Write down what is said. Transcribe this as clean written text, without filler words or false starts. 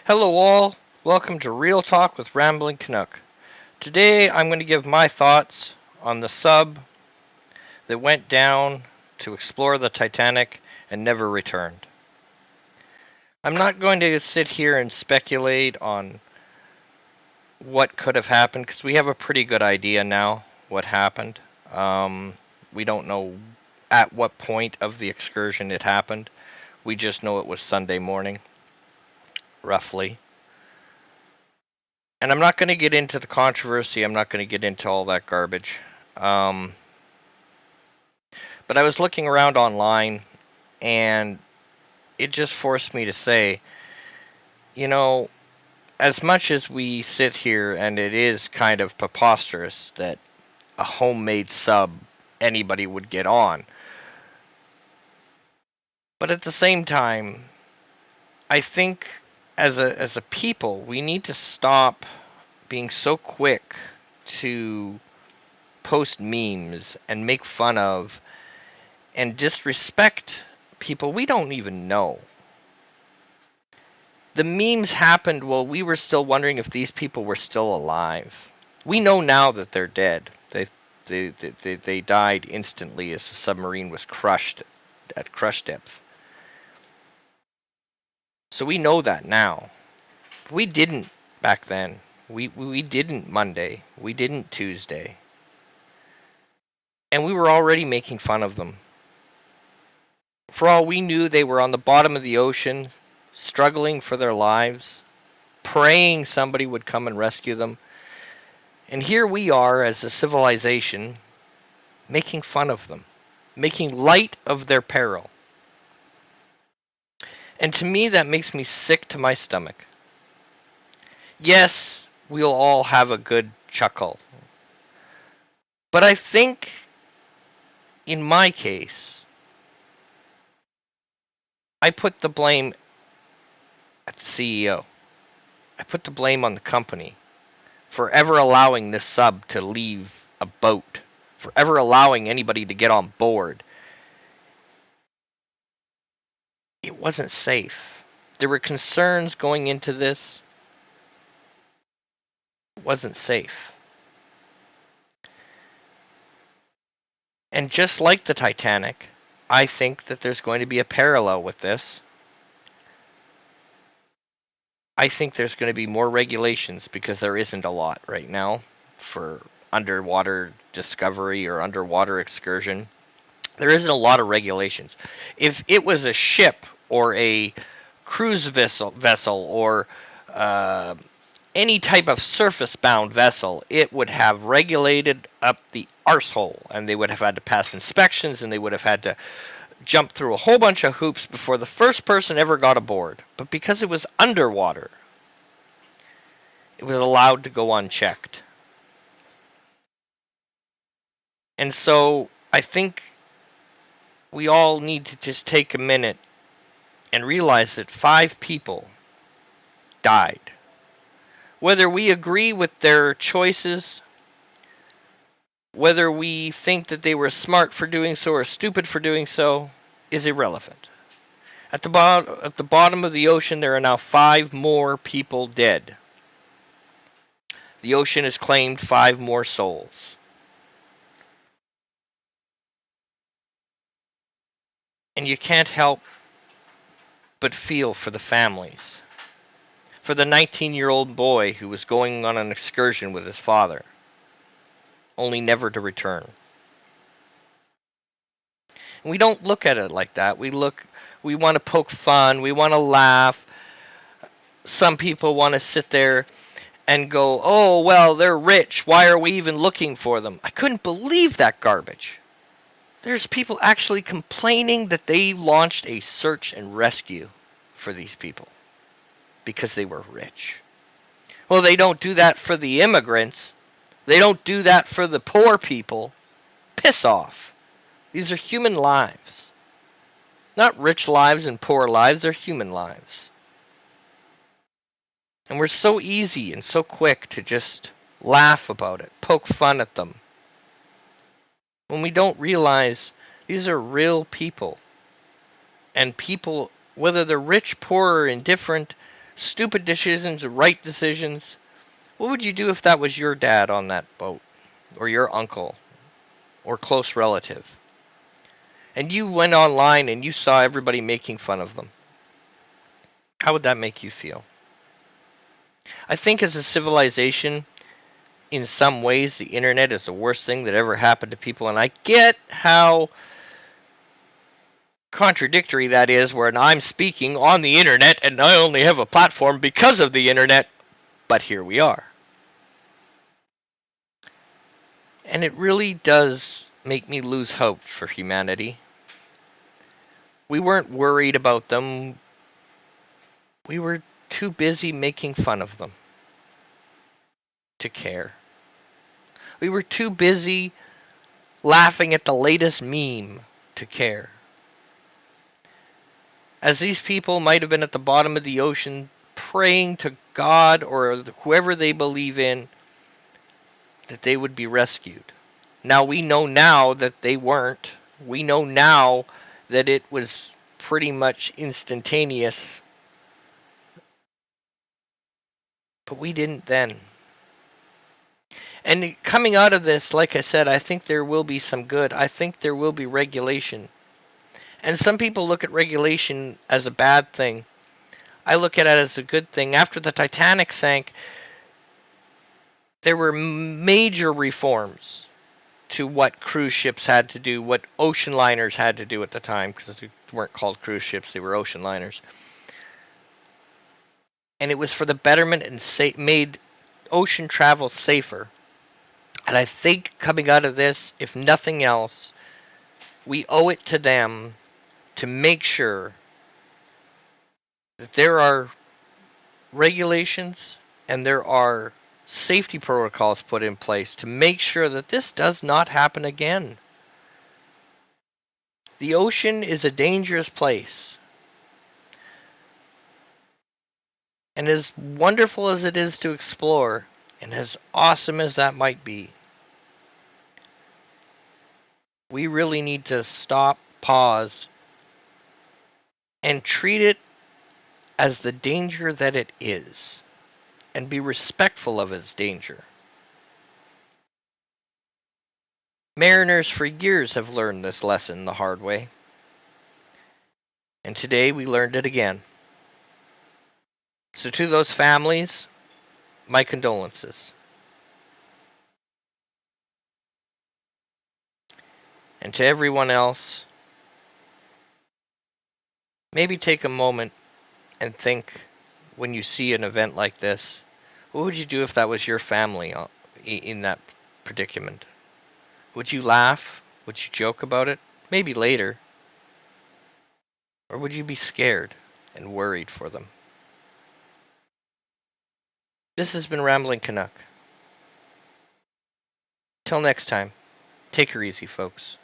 Hello all, welcome to Real Talk with Rambling Canuck. Today I'm going to give my thoughts on the sub that went down to explore the Titanic and never returned. I'm not going to sit here and speculate on what could have happened because we have a pretty good idea now what happened. Um, we don't know at what point of the excursion it happened. We just know it was Sunday morning, roughly. And I'm not going to get into the controversy. I'm not going to get into all that garbage. Um, but I was looking around online, and it just forced me to say, you know, as much as we sit here and it is kind of preposterous that a homemade sub anybody would get on, but at the same time, I think as a people, we need to stop being so quick to post memes and make fun of and disrespect people we don't even know. The memes happened while we were still wondering if these people were still alive. We know now that they're dead. They died instantly as the submarine was crushed at crush depth. So we know that now. We didn't back then. We didn't Monday. We didn't Tuesday. And we were already making fun of them. For all we knew, they were on the bottom of the ocean, struggling for their lives, praying somebody would come and rescue them. And here we are as a civilization making fun of them, making light of their peril. And to me, that makes me sick to my stomach. Yes, we'll all have a good chuckle. But I think, in my case, I put the blame at the CEO. I put the blame on the company for ever allowing this sub to leave a boat, for ever allowing anybody to get on board. It wasn't safe. There were concerns going into this. It wasn't safe. And just like the Titanic, I think that there's going to be a parallel with this. I think there's going to be more regulations because there isn't a lot right now for underwater discovery or underwater excursion. There isn't a lot of regulations. If it was a ship or a cruise vessel or uh, any type of surface-bound vessel, it would have regulated up the arsehole, and they would have had to pass inspections, and they would have had to jump through a whole bunch of hoops before the first person ever got aboard. But because it was underwater, it was allowed to go unchecked. And so I think we all need to just take a minute and realize that 5 people died. Whether we agree with their choices, whether we think that they were smart for doing so or stupid for doing so, is irrelevant. At the bottom of the ocean, there are now 5 more people dead. The ocean has claimed 5 more souls. And you can't help but feel for the families. For the 19-year-old boy who was going on an excursion with his father, only never to return. And we don't look at it like that. We want to poke fun, we want to laugh. Some people want to sit there and go, "Oh, well, they're rich. Why are we even looking for them?" I couldn't believe that garbage. There's people actually complaining that they launched a search and rescue for these people because they were rich. Well, they don't do that for the immigrants. They don't do that for the poor people. Piss off. These are human lives. Not rich lives and poor lives, they're human lives. And we're so easy and so quick to just laugh about it, poke fun at them, when we don't realize these are real people. And people, whether they're rich, poor, or indifferent, stupid decisions, right decisions. What would you do if that was your dad on that boat, or your uncle, or close relative? And you went online and you saw everybody making fun of them. How would that make you feel? I think as a civilization, in some ways, the internet is the worst thing that ever happened to people. And I get how contradictory that is when I'm speaking on the internet and I only have a platform because of the internet. But here we are. And it really does make me lose hope for humanity. We weren't worried about them. We were too busy making fun of them to care. We were too busy laughing at the latest meme to care. As these people might have been at the bottom of the ocean praying to God or whoever they believe in that they would be rescued. Now we know now that they weren't. We know now that it was pretty much instantaneous. But we didn't then. And coming out of this, like I said, I think there will be some good. I think there will be regulation. And some people look at regulation as a bad thing. I look at it as a good thing. After the Titanic sank, there were major reforms to what cruise ships had to do, what ocean liners had to do at the time, because they weren't called cruise ships, they were ocean liners. And it was for the betterment and made ocean travel safer. And I think coming out of this, if nothing else, we owe it to them to make sure that there are regulations and there are safety protocols put in place to make sure that this does not happen again. The ocean is a dangerous place. And as wonderful as it is to explore, and as awesome as that might be, we really need to stop, pause, and treat it as the danger that it is, and be respectful of its danger. Mariners for years have learned this lesson the hard way, and today we learned it again. So to those families, my condolences. And to everyone else, maybe take a moment and think when you see an event like this, what would you do if that was your family in that predicament? Would you laugh? Would you joke about it? Maybe later. Or would you be scared and worried for them? This has been Rambling Canuck. Till next time, take her easy, folks.